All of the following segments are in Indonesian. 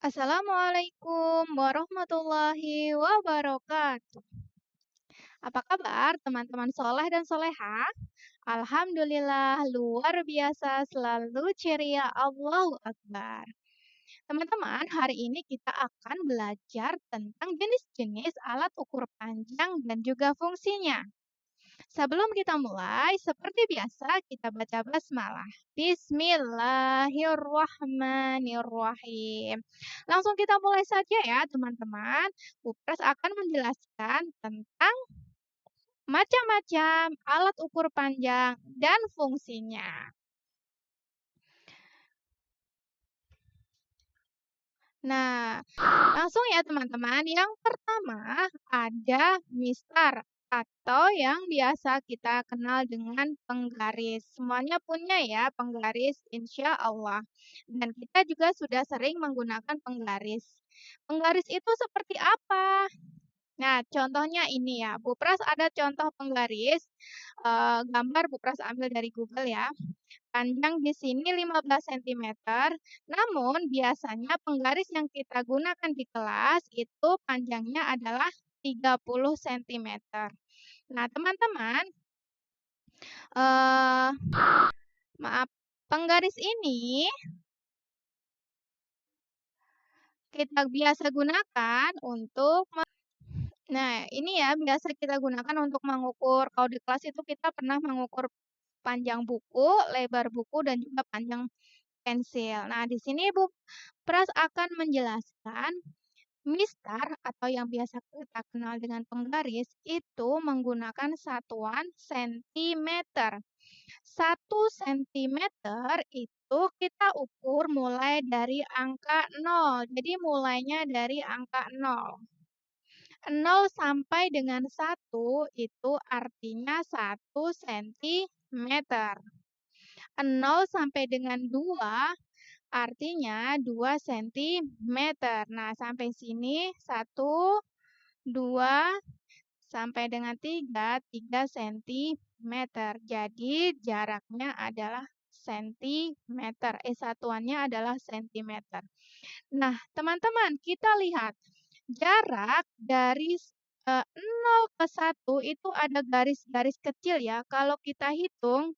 Assalamualaikum warahmatullahi wabarakatuh. Apa kabar teman-teman soleh dan soleha? Alhamdulillah luar biasa selalu ceria, Allahu Akbar. Teman-teman, hari ini kita akan belajar tentang jenis-jenis alat ukur panjang dan juga fungsinya. Sebelum kita mulai, seperti biasa kita baca basmalah. Bismillahirrahmanirrahim. Langsung kita mulai saja ya teman-teman. Upras akan menjelaskan tentang macam-macam alat ukur panjang dan fungsinya. Nah, langsung ya teman-teman. Yang pertama ada mistar atau yang biasa kita kenal dengan penggaris. Semuanya punya ya penggaris insya Allah. Dan kita juga sudah sering menggunakan penggaris. Penggaris itu seperti apa? Nah, contohnya ini ya, Bupras ada contoh penggaris, gambar Bupras ambil dari Google ya. Panjang di sini 15 cm, namun biasanya penggaris yang kita gunakan di kelas itu panjangnya adalah 30 cm. Nah, teman-teman, eh, maaf, penggaris ini kita biasa gunakan untuk Nah, ini ya biasa kita gunakan untuk mengukur, kalau di kelas itu kita pernah mengukur panjang buku, lebar buku, dan juga panjang pensil. Nah, di sini Bu Pras akan menjelaskan mistar atau yang biasa kita kenal dengan penggaris itu menggunakan satuan sentimeter. 1 cm itu kita ukur mulai dari angka 0. Jadi mulainya dari angka 0. 0 sampai dengan 1 itu artinya 1 cm. 0 sampai dengan 2 artinya 2 cm. Nah, sampai sini 1, 2, sampai dengan 3 cm. Jadi jaraknya adalah cm. Satuannya adalah cm. Nah, teman-teman, kita lihat jarak dari 0 ke 1 itu ada garis-garis kecil ya. Kalau kita hitung,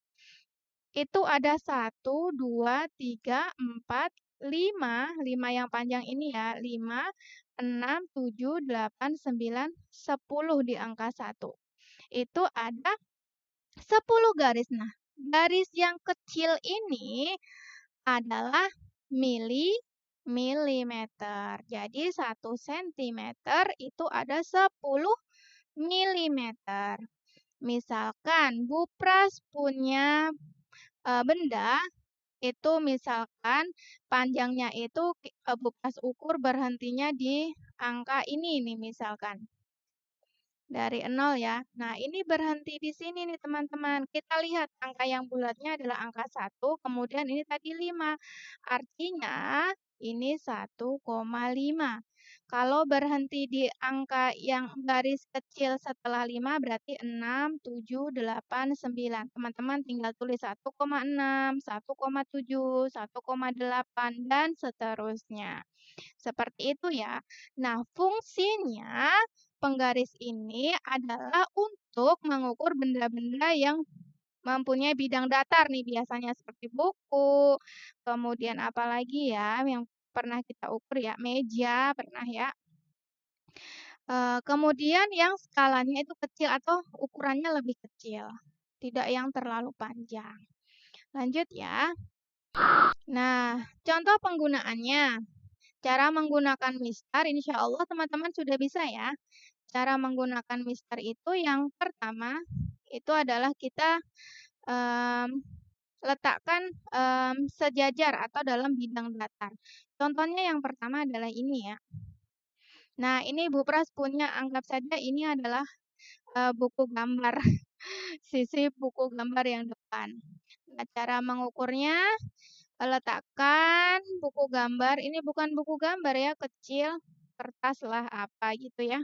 itu ada 1, 2, 3, 4, 5. 5 yang panjang ini ya. 5, 6, 7, 8, 9, 10 di angka 1. Itu ada 10 garis. Nah, garis yang kecil ini adalah milimeter. Jadi 1 cm itu ada 10 milimeter. Misalkan Bupras punya benda itu misalkan panjangnya itu Bupras ukur berhentinya di angka ini nih misalkan. Dari 0 ya. Nah, ini berhenti di sini nih teman-teman. Kita lihat angka yang bulatnya adalah angka 1, kemudian ini tadi 5. Artinya ini 1,5. Kalau berhenti di angka yang garis kecil setelah 5 berarti 6, 7, 8, 9. Teman-teman tinggal tulis 1,6, 1,7, 1,8 dan seterusnya. Seperti itu ya. Nah, fungsinya penggaris ini adalah untuk mengukur benda-benda yang mempunyai bidang datar nih biasanya seperti buku, kemudian apalagi ya yang pernah kita ukur ya, meja pernah ya. Kemudian yang skalanya itu kecil atau ukurannya lebih kecil, tidak yang terlalu panjang. Lanjut ya. Nah, contoh penggunaannya. Cara menggunakan mistar, insya Allah teman-teman sudah bisa ya. Cara menggunakan mistar itu yang pertama, itu adalah kita letakkan sejajar atau dalam bidang datar. Contohnya yang pertama adalah ini ya. Nah, ini Bu Pras punya, anggap saja ini adalah buku gambar, sisi buku gambar yang depan. Nah, cara mengukurnya, letakkan buku gambar, ini bukan buku gambar ya, kecil, kertas lah apa gitu ya.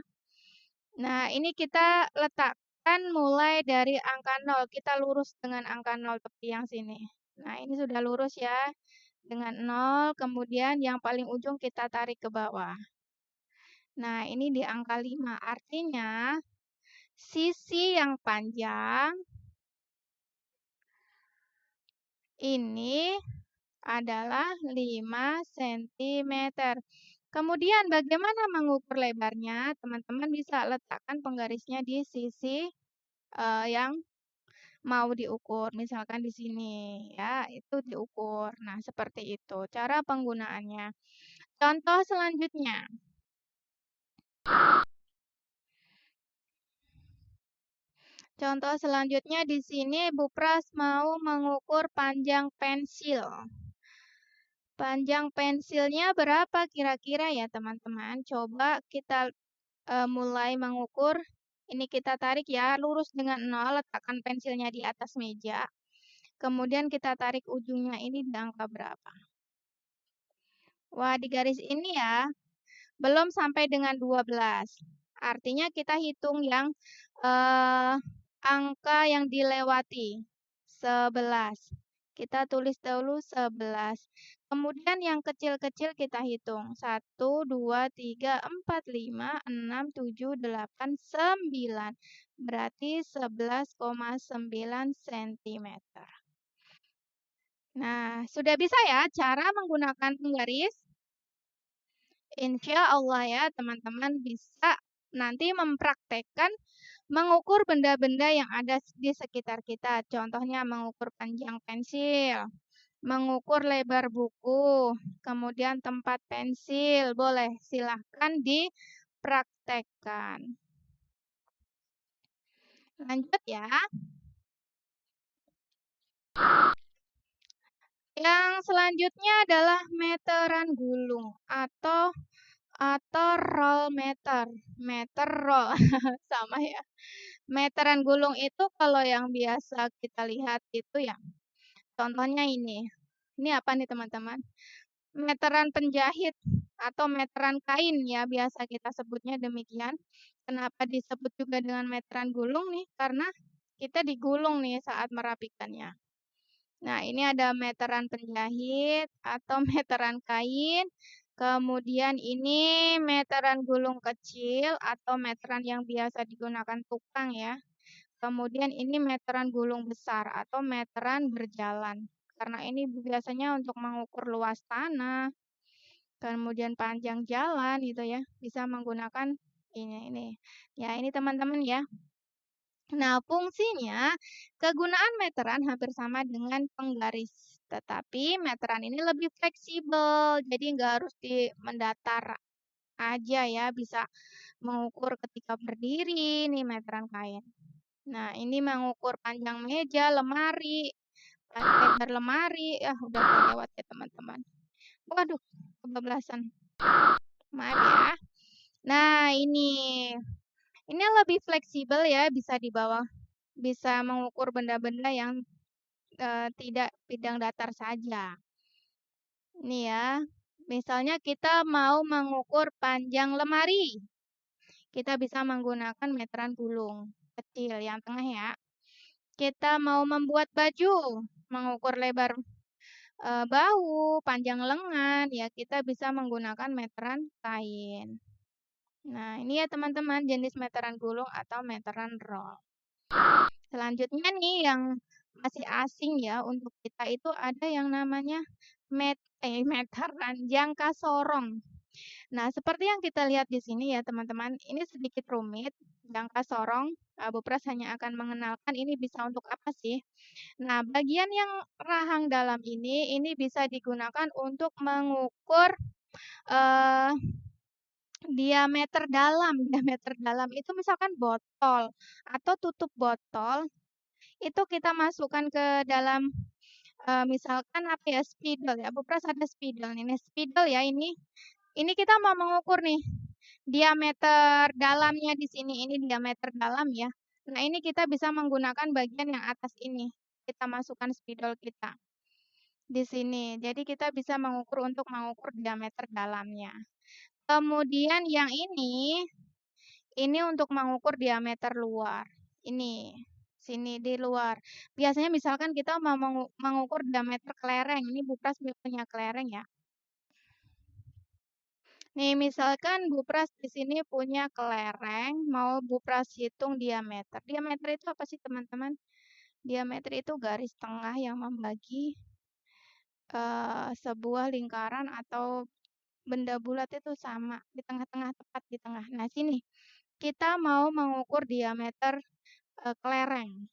Nah, ini kita letakkan mulai dari angka 0, kita lurus dengan angka 0 tepi yang sini. Nah, ini sudah lurus ya. dengan 0, kemudian yang paling ujung kita tarik ke bawah. Nah, ini di angka 5, artinya sisi yang panjang ini adalah 5 cm. Kemudian bagaimana mengukur lebarnya? Teman-teman bisa letakkan penggarisnya di sisi yang mau diukur. Misalkan di sini ya, itu diukur. Nah, seperti itu cara penggunaannya. Contoh selanjutnya. Contoh selanjutnya di sini Bu Pras mau mengukur panjang pensil. Panjang pensilnya berapa kira-kira ya teman-teman? Coba kita mulai mengukur. Ini kita tarik ya, lurus dengan 0, letakkan pensilnya di atas meja. Kemudian kita tarik ujungnya ini di angka berapa? Wah, di garis ini ya, belum sampai dengan 12. Artinya kita hitung yang angka yang dilewati, 11. Kita tulis dulu 11. Kemudian yang kecil-kecil kita hitung. 1, 2, 3, 4, 5, 6, 7, 8, 9. Berarti 11,9 cm. Nah, sudah bisa ya cara menggunakan penggaris? Insya Allah ya teman-teman bisa nanti mempraktekkan mengukur benda-benda yang ada di sekitar kita. Contohnya mengukur panjang pensil, mengukur lebar buku, kemudian tempat pensil. Boleh, silahkan dipraktekkan. Lanjut ya. Yang selanjutnya adalah meteran gulung atau roll meter. Meter roll sama ya. Meteran gulung itu kalau yang biasa kita lihat itu ya. Contohnya ini. Ini apa nih teman-teman? Meteran penjahit atau meteran kain ya, biasa kita sebutnya demikian. Kenapa disebut juga dengan meteran gulung nih? Karena kita digulung nih saat merapikannya. Nah, ini ada meteran penjahit atau meteran kain. Kemudian ini meteran gulung kecil atau meteran yang biasa digunakan tukang ya. Kemudian ini meteran gulung besar atau meteran berjalan. Karena ini biasanya untuk mengukur luas tanah, kemudian panjang jalan gitu ya. Bisa menggunakan ini. Ya, ini teman-teman ya. Nah, fungsinya kegunaan meteran hampir sama dengan penggaris. Tetapi meteran ini lebih fleksibel, jadi nggak harus di mendatar aja ya, bisa mengukur ketika berdiri, nih meteran kain. Nah, ini mengukur panjang meja, lemari, lebar lemari. Udah lewat ya teman-teman. Waduh, kebablasan. Maaf ya. Nah, ini lebih fleksibel ya, bisa dibawa, bisa mengukur benda-benda yang tidak bidang datar saja. Ini ya, misalnya kita mau mengukur panjang lemari. Kita bisa menggunakan meteran gulung kecil yang tengah ya. Kita mau membuat baju, mengukur lebar bahu, panjang lengan, ya kita bisa menggunakan meteran kain. Nah, ini ya teman-teman jenis meteran gulung atau meteran roll. Selanjutnya nih yang masih asing ya untuk kita itu ada yang namanya meteran jangka sorong. Nah, seperti yang kita lihat di sini ya teman-teman, ini sedikit rumit. Jangka sorong, Bu Pras hanya akan mengenalkan ini bisa untuk apa sih. Nah, bagian yang rahang dalam ini bisa digunakan untuk mengukur diameter dalam. Diameter dalam itu misalkan botol atau tutup botol, itu kita masukkan ke dalam misalkan apa ya, spidol ya. Bu Pras ada spidol ini spidol ya ini. Ini kita mau mengukur nih diameter dalamnya di sini. Ini diameter dalam ya. Nah, ini kita bisa menggunakan bagian yang atas ini. Kita masukkan spidol kita di sini. Jadi kita bisa mengukur untuk mengukur diameter dalamnya. Kemudian yang ini untuk mengukur diameter luar. Ini Sini di luar. Biasanya misalkan kita mau mengukur diameter kelereng. Ini Bupras punya kelereng ya. Nih, misalkan Bupras di sini punya kelereng, mau Bupras hitung diameter. Diameter itu apa sih, teman-teman? Diameter itu garis tengah yang membagi sebuah lingkaran atau benda bulat itu sama di tengah-tengah, tepat di tengah. Nah, sini kita mau mengukur diameter kelereng.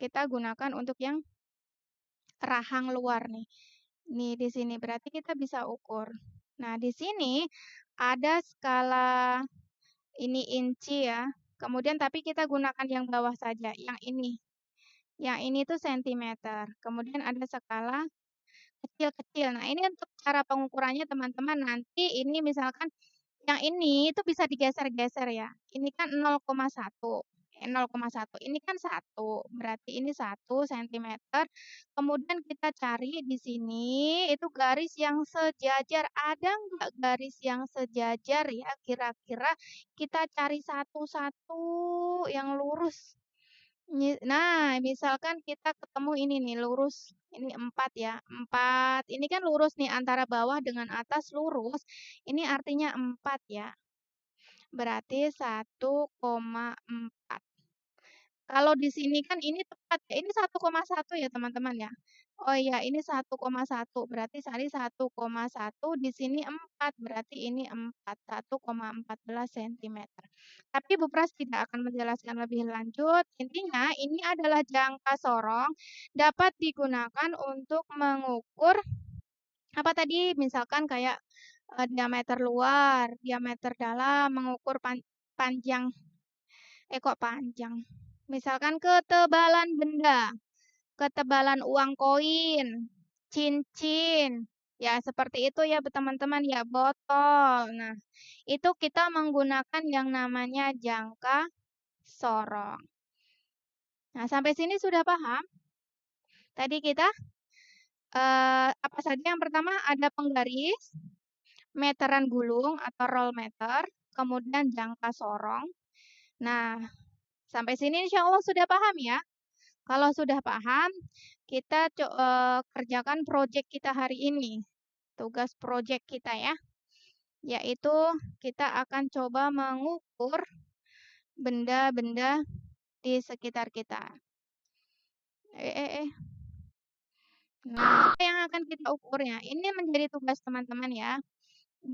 Kita gunakan untuk yang rahang luar nih. Nih di sini berarti kita bisa ukur. Nah, di sini ada skala ini inci ya. Kemudian tapi kita gunakan yang bawah saja, yang ini. Yang ini tuh sentimeter. Kemudian ada skala kecil-kecil. Nah, ini untuk cara pengukurannya teman-teman. Nanti ini misalkan yang ini itu bisa digeser-geser ya. Ini kan 0,1. 0,1. Ini kan 1. Berarti ini 1 cm. Kemudian kita cari di sini itu garis yang sejajar. Ada nggak garis yang sejajar ya? Kira-kira kita cari satu-satu yang lurus. Nah, misalkan kita ketemu ini nih lurus. Ini 4 ya. 4. Ini kan lurus nih antara bawah dengan atas lurus. Ini artinya 4 ya. Berarti 1,4. Kalau di sini kan ini tepat ya. Ini 1,1 ya, teman-teman ya. Oh iya, ini 1,1. Berarti tadi 1,1 di sini 4. Berarti ini 4. 1,14 cm. Tapi Bu Pras tidak akan menjelaskan lebih lanjut. Intinya ini adalah jangka sorong dapat digunakan untuk mengukur apa tadi? Misalkan kayak diameter luar, diameter dalam, mengukur panjang. Kok panjang? Misalkan ketebalan benda, ketebalan uang koin, cincin. Ya, seperti itu ya teman-teman ya, botol. Nah, itu kita menggunakan yang namanya jangka sorong. Nah, sampai sini sudah paham? Tadi kita apa saja? Yang pertama ada penggaris, meteran gulung atau roll meter, kemudian jangka sorong. Nah, sampai sini insya Allah sudah paham ya. Kalau sudah paham, kita kerjakan proyek kita hari ini. Tugas proyek kita ya. Yaitu kita akan coba mengukur benda-benda di sekitar kita. Nah, apa yang akan kita ukur ya? Ini menjadi tugas teman-teman ya.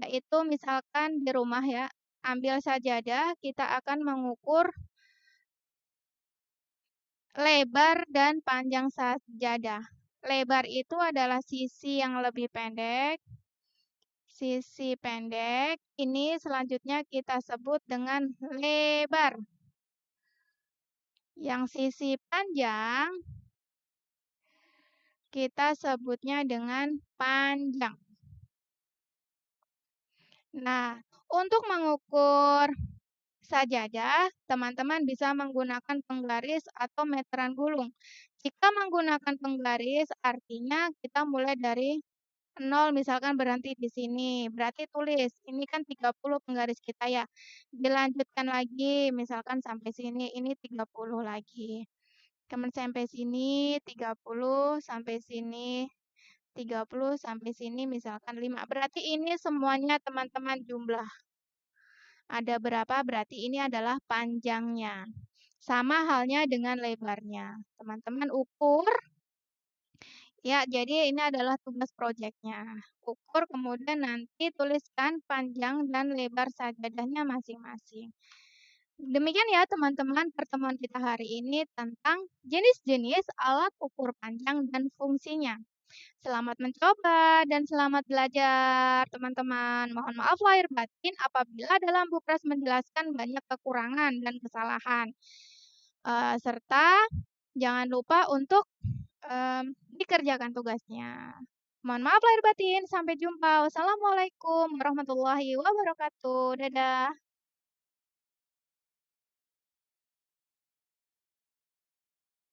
Yaitu misalkan di rumah ya, ambil sajadah, kita akan mengukur lebar dan panjang sajadah. Lebar itu adalah sisi yang lebih pendek. Sisi pendek ini selanjutnya kita sebut dengan lebar. Yang sisi panjang kita sebutnya dengan panjang. Nah, untuk mengukur sajadah, teman-teman bisa menggunakan penggaris atau meteran gulung. Jika menggunakan penggaris, artinya kita mulai dari 0, misalkan berhenti di sini. Berarti tulis, ini kan 30 penggaris kita ya. Dilanjutkan lagi, misalkan sampai sini, ini 30 lagi. Kemudian sampai sini, 30, sampai sini, 30, sampai sini, misalkan 5. Berarti ini semuanya teman-teman jumlah. Ada berapa? Berarti ini adalah panjangnya. Sama halnya dengan lebarnya. Teman-teman ukur. Ya, jadi ini adalah tugas proyeknya. Ukur, kemudian nanti tuliskan panjang dan lebar sajadahnya masing-masing. Demikian ya teman-teman pertemuan kita hari ini tentang jenis-jenis alat ukur panjang dan fungsinya. Selamat mencoba dan selamat belajar, teman-teman. Mohon maaf lahir batin apabila dalam Bupras menjelaskan banyak kekurangan dan kesalahan. Serta jangan lupa untuk dikerjakan tugasnya. Mohon maaf lahir batin. Sampai jumpa. Wassalamualaikum warahmatullahi wabarakatuh. Dadah.